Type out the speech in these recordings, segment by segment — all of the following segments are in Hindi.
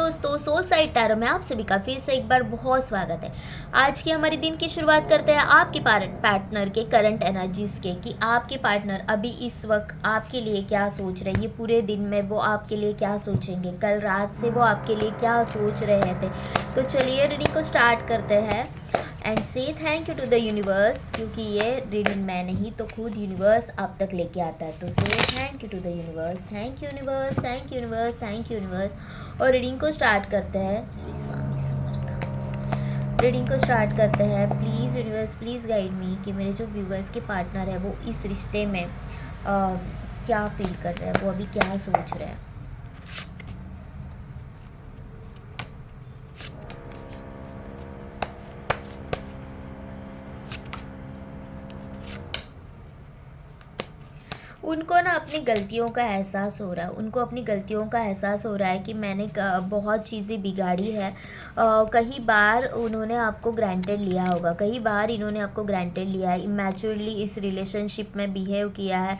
दोस्तों, सोल साइड टैरो में आप सभी का फिर से एक बार बहुत स्वागत है। आज की हमारे दिन की शुरुआत करते हैं आपके पार्टनर के करंट एनर्जीज के, कि आपके पार्टनर अभी इस वक्त आपके लिए क्या सोच रहे हैं। ये पूरे दिन में वो आपके लिए क्या सोचेंगे, कल रात से वो आपके लिए क्या सोच रहे थे। तो चलिए रीडिंग को स्टार्ट करते हैं and say thank you to the universe, क्योंकि ये रीडिंग मैं नहीं तो खुद यूनिवर्स आप तक लेके आता है। तो से thank you to the universe, thank you universe, thank you universe, thank you universe. और रीडिंग को स्टार्ट करते हैं। श्री स्वामी समर्थ। रीडिंग को स्टार्ट करते हैं। Please universe, please guide me कि मेरे जो व्यूवर्स के पार्टनर है वो इस रिश्ते में क्या फील कर रहे हैं, वो अभी क्या सोच रहे हैं। उनको ना अपनी गलतियों का एहसास हो रहा है, उनको अपनी गलतियों का एहसास हो रहा है कि मैंने बहुत चीज़ें बिगाड़ी है। कई बार उन्होंने आपको ग्रांटेड लिया होगा, कई बार इन्होंने आपको ग्रांटेड लिया है, इमेच्योरली इस रिलेशनशिप में बिहेव किया है।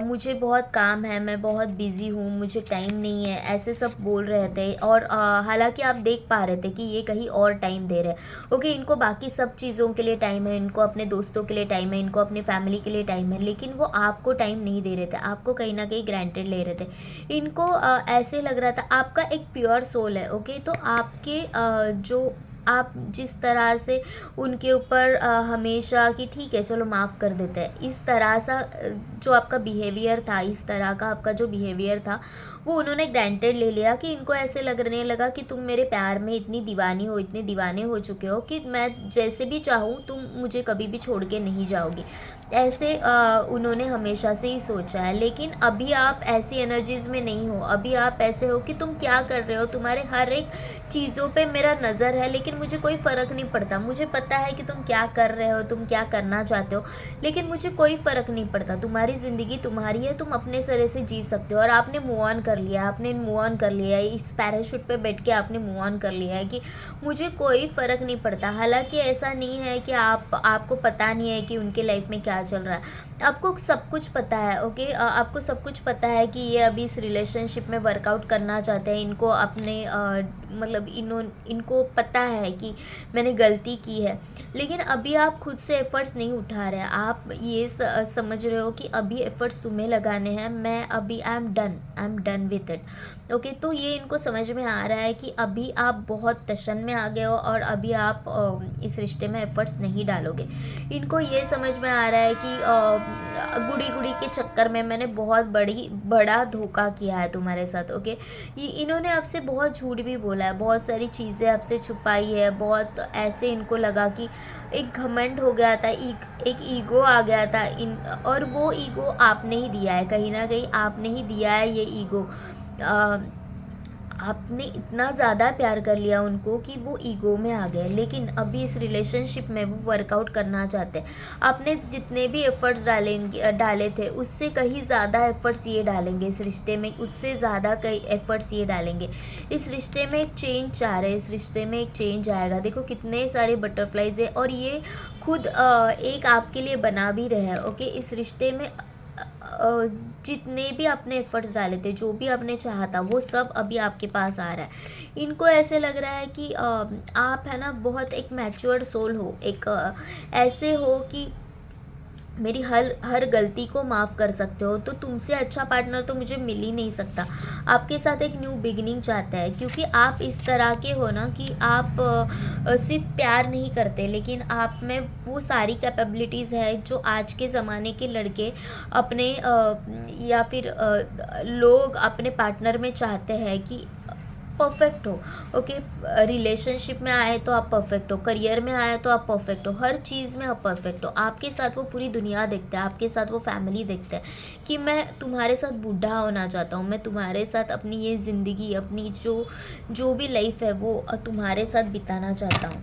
मुझे बहुत काम है, मैं बहुत बिज़ी हूँ, मुझे टाइम नहीं है, ऐसे सब बोल रहे थे। और हालांकि आप देख पा रहे थे कि ये कहीं और टाइम दे रहे हैं। ओके, इनको बाकी सब चीज़ों के लिए टाइम है, इनको अपने दोस्तों के लिए टाइम है, इनको अपनी फैमिली के लिए टाइम है, लेकिन वो आपको टाइम नहीं दे रहे थे, आपको कहीं ना कहीं ग्रांटेड ले रहे थे। इनको ऐसे लग रहा था आपका एक प्योर सोल है। ओके, तो आपके जो आप जिस तरह से उनके ऊपर हमेशा कि ठीक है चलो माफ़ कर देते हैं, इस तरह सा जो आपका बिहेवियर था, इस तरह का आपका जो बिहेवियर था वो उन्होंने ग्रांटेड ले लिया। कि इनको ऐसे लगने लगा कि तुम मेरे प्यार में इतनी दीवानी हो, इतने दीवाने हो चुके हो कि मैं जैसे भी चाहूँ तुम मुझे कभी भी छोड़ के नहीं जाओगी। ऐसे उन्होंने हमेशा से ही सोचा है। लेकिन अभी आप ऐसी एनर्जीज़ में नहीं हो, अभी आप ऐसे हो कि तुम क्या कर रहे हो, तुम्हारे हर एक चीज़ों पे मेरा नज़र है, लेकिन मुझे कोई फ़र्क नहीं पड़ता। मुझे पता है कि तुम क्या कर रहे हो, तुम क्या करना चाहते हो, लेकिन मुझे कोई फ़र्क नहीं पड़ता। तुम्हारी ज़िंदगी तुम्हारी है, तुम अपने सिरे से जी सकते हो। और आपने मूव ऑन कर लिया, आपने मूव ऑन कर लिया है, इस पैराशूट पे बैठ के आपने मूव ऑन कर लिया है कि मुझे कोई फ़र्क नहीं पड़ता। हालांकि ऐसा नहीं है कि आपको पता नहीं है कि उनके लाइफ में क्या चल रहा है, आपको सब कुछ पता है। ओके, आपको सब कुछ पता है कि ये अभी इस रिलेशनशिप में वर्कआउट करना चाहते हैं। इनको अपने मतलब इनको पता है कि मैंने गलती की है, लेकिन अभी आप खुद से एफ़र्ट्स नहीं उठा रहे हैं। आप ये समझ रहे हो कि अभी एफ़र्ट्स तुम्हें लगाने हैं, मैं अभी I am done with it. Okay, तो ये इनको समझ में आ रहा है कि अभी आप बहुत टशन में आ गए हो और अभी आप इस रिश्ते में एफ़र्ट्स नहीं डालोगे। इनको ये समझ में आ रहा है कि गुड़ी गुड़ी के चक्कर में मैंने बहुत बड़ा धोखा किया है तुम्हारे साथ। ओके, ये इन्होंने आपसे बहुत झूठ भी बोला है, बहुत सारी चीज़ें आपसे छुपाई है। बहुत ऐसे इनको लगा कि एक घमंड हो गया था, एक ईगो आ गया था इन, और वो ईगो आपने ही दिया है, कहीं ना कहीं आपने ही दिया है ये ईगो। आपने इतना ज़्यादा प्यार कर लिया उनको कि वो ईगो में आ गए। लेकिन अभी इस रिलेशनशिप में वो वर्कआउट करना चाहते हैं। आपने जितने भी एफ़र्ट्स डाले थे उससे कहीं ज़्यादा एफ़र्ट्स ये डालेंगे इस रिश्ते में, उससे ज़्यादा कई एफ़र्ट्स ये डालेंगे इस रिश्ते में। एक चेंज चाह रहे हैं, इस रिश्ते में एक चेंज आएगा। देखो कितने सारे बटरफ्लाइज है, और ये खुद एक आपके लिए बना भी रहे हैं। ओके, इस रिश्ते में जितने भी आपने एफर्ट्स डाले थे, जो भी आपने चाहा था, वो सब अभी आपके पास आ रहा है। इनको ऐसे लग रहा है कि आप है ना बहुत एक मैच्योर्ड सोल हो, एक ऐसे हो कि मेरी हर हर गलती को माफ़ कर सकते हो। तो तुमसे अच्छा पार्टनर तो मुझे मिल ही नहीं सकता। आपके साथ एक न्यू बिगिनिंग चाहता है, क्योंकि आप इस तरह के हो ना कि आप सिर्फ प्यार नहीं करते, लेकिन आप में वो सारी कैपेबिलिटीज़ है जो आज के ज़माने के लड़के अपने या फिर लोग अपने पार्टनर में चाहते हैं कि परफेक्ट हो। ओके, रिलेशनशिप में आए तो आप परफेक्ट हो, करियर में आए तो आप परफेक्ट हो, हर चीज़ में आप परफेक्ट हो। आपके साथ वो पूरी दुनिया देखता है, आपके साथ वो फैमिली देखता है कि मैं तुम्हारे साथ बूढ़ा होना चाहता हूँ, मैं तुम्हारे साथ अपनी ये ज़िंदगी, अपनी जो भी लाइफ है वो तुम्हारे साथ बिताना चाहता हूँ।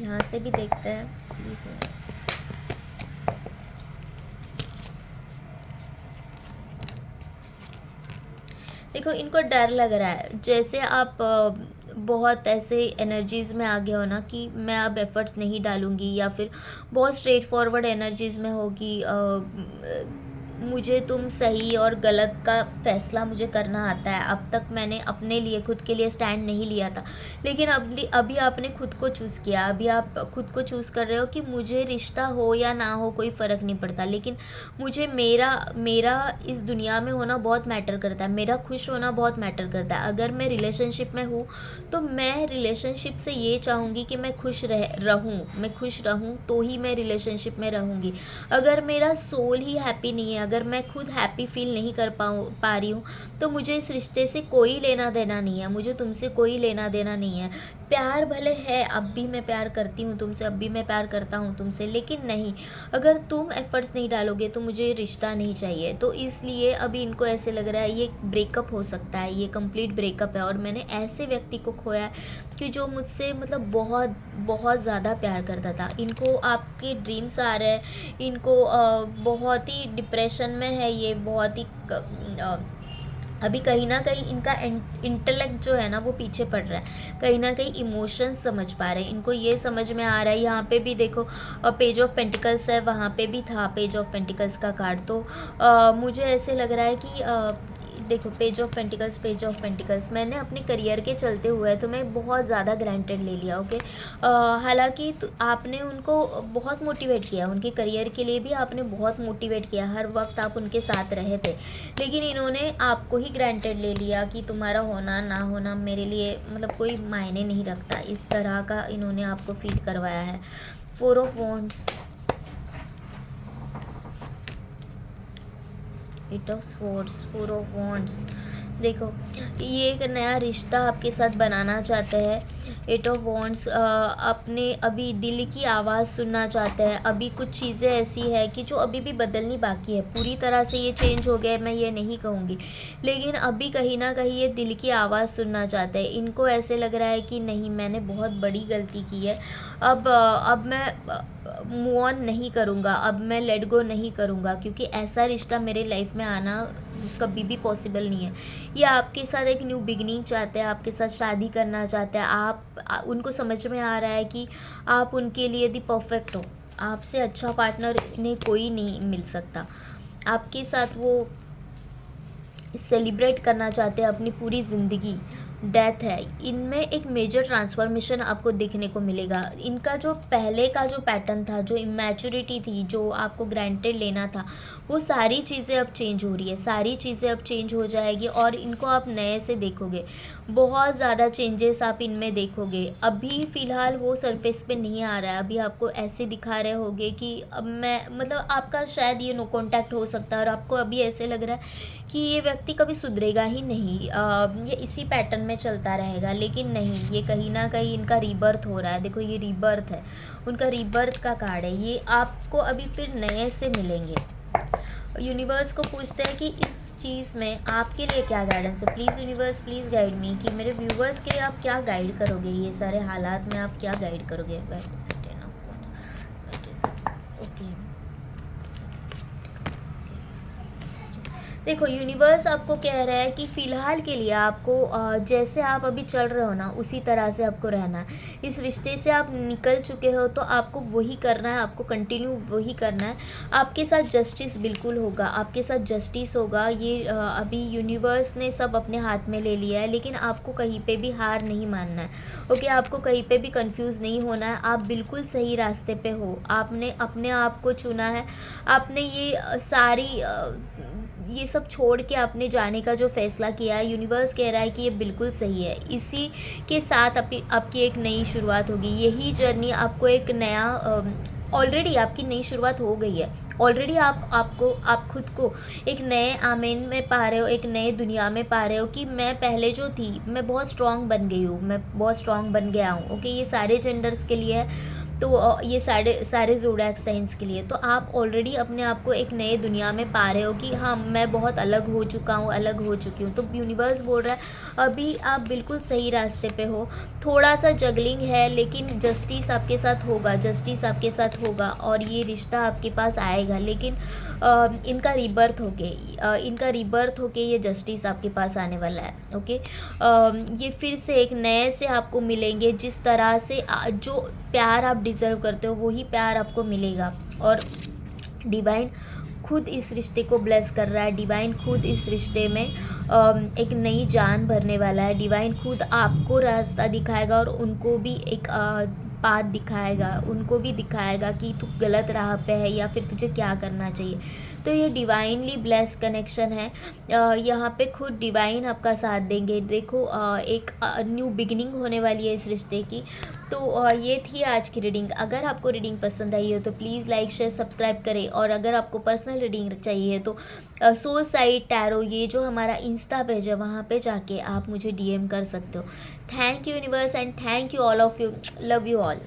यहाँ से भी देखते हैं प्लीज़। देखो इनको डर लग रहा है, जैसे आप बहुत ऐसे एनर्जीज़ में आगे हो ना कि मैं अब एफ़र्ट्स नहीं डालूँगी, या फिर बहुत स्ट्रेट फॉरवर्ड एनर्जीज़ में होगी मुझे तुम सही और गलत का फ़ैसला मुझे करना आता है। अब तक मैंने अपने लिए, खुद के लिए स्टैंड नहीं लिया था, लेकिन अभी अभी आपने खुद को चूज़ किया। अभी आप खुद को चूज़ कर रहे हो कि मुझे रिश्ता हो या ना हो कोई फ़र्क नहीं पड़ता, लेकिन मुझे मेरा मेरा इस दुनिया में होना बहुत मैटर करता है, मेरा खुश होना बहुत मैटर करता है। अगर मैं रिलेशनशिप में हूँ, तो मैं रिलेशनशिप से ये चाहूँगी कि मैं खुश रहूँ तो ही मैं रिलेशनशिप में रहूँगी। अगर मेरा सोल ही हैप्पी नहीं है, अगर मैं खुद हैप्पी फील नहीं कर पा रही हूँ, तो मुझे इस रिश्ते से कोई लेना देना नहीं है, मुझे तुमसे कोई लेना देना नहीं है। प्यार भले है, अब भी मैं प्यार करती हूँ तुमसे, अब भी मैं प्यार करता हूँ तुमसे, लेकिन नहीं, अगर तुम एफर्ट्स नहीं डालोगे तो मुझे ये रिश्ता नहीं चाहिए। तो इसलिए अभी इनको ऐसे लग रहा है ये ब्रेकअप हो सकता है, ये कंप्लीट ब्रेकअप है, और मैंने ऐसे व्यक्ति को खोया है कि जो मुझसे मतलब बहुत बहुत ज़्यादा प्यार करता था। इनको आपके ड्रीम्स आ रहे हैं, इनको बहुत ही डिप्रेशन में है ये, बहुत ही अभी कहीं ना कहीं इनका इंटेलेक्ट जो है ना वो पीछे पड़ रहा है, कहीं ना कहीं इमोशंस समझ पा रहे हैं, इनको ये समझ में आ रहा है। यहाँ पे भी देखो पेज ऑफ पेंटिकल्स है, वहाँ पे भी था पेज ऑफ पेंटिकल्स का कार्ड। तो मुझे ऐसे लग रहा है कि देखो पेज ऑफ पेंटिकल्स मैंने अपने करियर के चलते हुए तो मैं बहुत ज़्यादा ग्रांटेड ले लिया। ओके, हालांकि आपने उनको बहुत मोटिवेट किया, उनके करियर के लिए भी आपने बहुत मोटिवेट किया, हर वक्त आप उनके साथ रहे थे, लेकिन इन्होंने आपको ही ग्रांटेड ले लिया कि तुम्हारा होना ना होना मेरे लिए मतलब कोई मायने नहीं रखता, इस तरह का इन्होंने आपको फील करवाया है। 4 of wands, 8 of swords, 4 of wands. देखो ये एक नया रिश्ता आपके साथ बनाना चाहते हैं। 8 ऑफ वॉन्ड्स अपने अभी दिल की आवाज़ सुनना चाहते हैं। अभी कुछ चीज़ें ऐसी है कि जो अभी भी बदलनी बाकी है, पूरी तरह से ये चेंज हो गया है मैं ये नहीं कहूँगी, लेकिन अभी कहीं ना कहीं ये दिल की आवाज़ सुनना चाहते हैं। इनको ऐसे लग रहा है कि नहीं, मैंने बहुत बड़ी गलती की है, अब मैं मूव ऑन नहीं करूँगा, अब मैं लेट गो नहीं करूँगा, क्योंकि ऐसा रिश्ता मेरे लाइफ में आना कभी भी पॉसिबल नहीं है। ये आपके साथ एक न्यू बिगिनिंग चाहते हैं, आपके साथ शादी करना चाहते हैं। उनको समझ में आ रहा है कि आप उनके लिए दी परफेक्ट हो, आपसे अच्छा पार्टनर इन्हें कोई नहीं मिल सकता। आपके साथ वो सेलिब्रेट करना चाहते हैं अपनी पूरी ज़िंदगी। डेथ है, इनमें एक मेजर ट्रांसफॉर्मेशन आपको देखने को मिलेगा। इनका जो पहले का जो पैटर्न था, जो इमेच्योरिटी थी, जो आपको ग्रांटेड लेना था, वो सारी चीज़ें अब चेंज हो रही है, सारी चीज़ें अब चेंज हो जाएगी और इनको आप नए से देखोगे। बहुत ज़्यादा चेंजेस आप इनमें देखोगे। अभी फ़िलहाल वो सरफेस पे नहीं आ रहा है, अभी आपको ऐसे दिखा रहे होगे कि अब मैं मतलब आपका शायद ये नो कॉन्टैक्ट हो सकता है और आपको अभी ऐसे लग रहा है कि ये व्यक्ति कभी सुधरेगा ही नहीं, ये इसी पैटर्न में चलता रहेगा, लेकिन नहीं, ये कहीं ना कहीं इनका रीबर्थ हो रहा है। देखो ये रीबर्थ है, उनका रीबर्थ का कार्ड है, ये आपको अभी फिर नए से मिलेंगे। यूनिवर्स को पूछते हैं कि इस चीज़ में आपके लिए क्या गाइडेंस है। Please universe, please guide me, कि मेरे व्यूवर्स के लिए आप क्या गाइड करोगे, ये सारे हालात में आप क्या गाइड करोगे। ओके, देखो यूनिवर्स आपको कह रहा है कि फ़िलहाल के लिए आपको जैसे आप अभी चल रहे हो ना उसी तरह से आपको रहना है। इस रिश्ते से आप निकल चुके हो तो आपको वही करना है, आपको कंटिन्यू वही करना है। आपके साथ जस्टिस बिल्कुल होगा, आपके साथ जस्टिस होगा। ये अभी यूनिवर्स ने सब अपने हाथ में ले लिया है, लेकिन आपको कहीं पे भी हार नहीं मानना है। ओके, आपको कहीं पे भी कंफ्यूज नहीं होना है, आप बिल्कुल सही रास्ते पे हो। आपने अपने आप को चुना है, आपने ये सब छोड़ के आपने जाने का जो फ़ैसला किया है, यूनिवर्स कह रहा है कि ये बिल्कुल सही है। इसी के साथ आपकी एक नई शुरुआत होगी। यही जर्नी आपको एक नया ऑलरेडी आपकी नई शुरुआत हो गई है। ऑलरेडी आप खुद को एक नए आमीन में पा रहे हो, एक नए दुनिया में पा रहे हो कि मैं पहले जो थी मैं बहुत स्ट्रॉन्ग बन गई हूँ, मैं बहुत स्ट्रॉन्ग बन गया हूँ। ओके, ये सारे जेंडर्स के लिए है, तो ये सारे ज़ोडिएक साइंस के लिए। तो आप ऑलरेडी अपने आप को एक नए दुनिया में पा रहे हो कि हाँ, मैं बहुत अलग हो चुका हूँ, अलग हो चुकी हूँ। तो यूनिवर्स बोल रहा है अभी आप बिल्कुल सही रास्ते पे हो। थोड़ा सा जगलिंग है, लेकिन जस्टिस आपके साथ होगा, जस्टिस आपके साथ होगा और ये रिश्ता आपके पास आएगा। लेकिन इनका रीबर्थ होके ये जस्टिस आपके पास आने वाला है। ओके, ये फिर से एक नए से आपको मिलेंगे, जिस तरह से जो प्यार आप डिज़र्व करते हो वही प्यार आपको मिलेगा। और डिवाइन खुद इस रिश्ते को ब्लेस कर रहा है, डिवाइन खुद इस रिश्ते में एक नई जान भरने वाला है, डिवाइन खुद आपको रास्ता दिखाएगा और उनको भी एक पाथ दिखाएगा, उनको भी दिखाएगा कि तू गलत राह पे है या फिर तुझे क्या करना चाहिए। तो ये डिवाइनली ब्लेस कनेक्शन है। यहाँ पे खुद डिवाइन आपका साथ देंगे। देखो एक न्यू बिगिनिंग होने वाली है इस रिश्ते की। तो ये थी आज की रीडिंग। अगर आपको रीडिंग पसंद आई हो तो प्लीज़ लाइक शेयर सब्सक्राइब करें, और अगर आपको पर्सनल रीडिंग चाहिए तो सोल साइड टैरो, ये जो हमारा इंस्टा पेज है, वहाँ पे जाके आप मुझे DM कर सकते हो। Thank you universe and thank you all of you, love you all.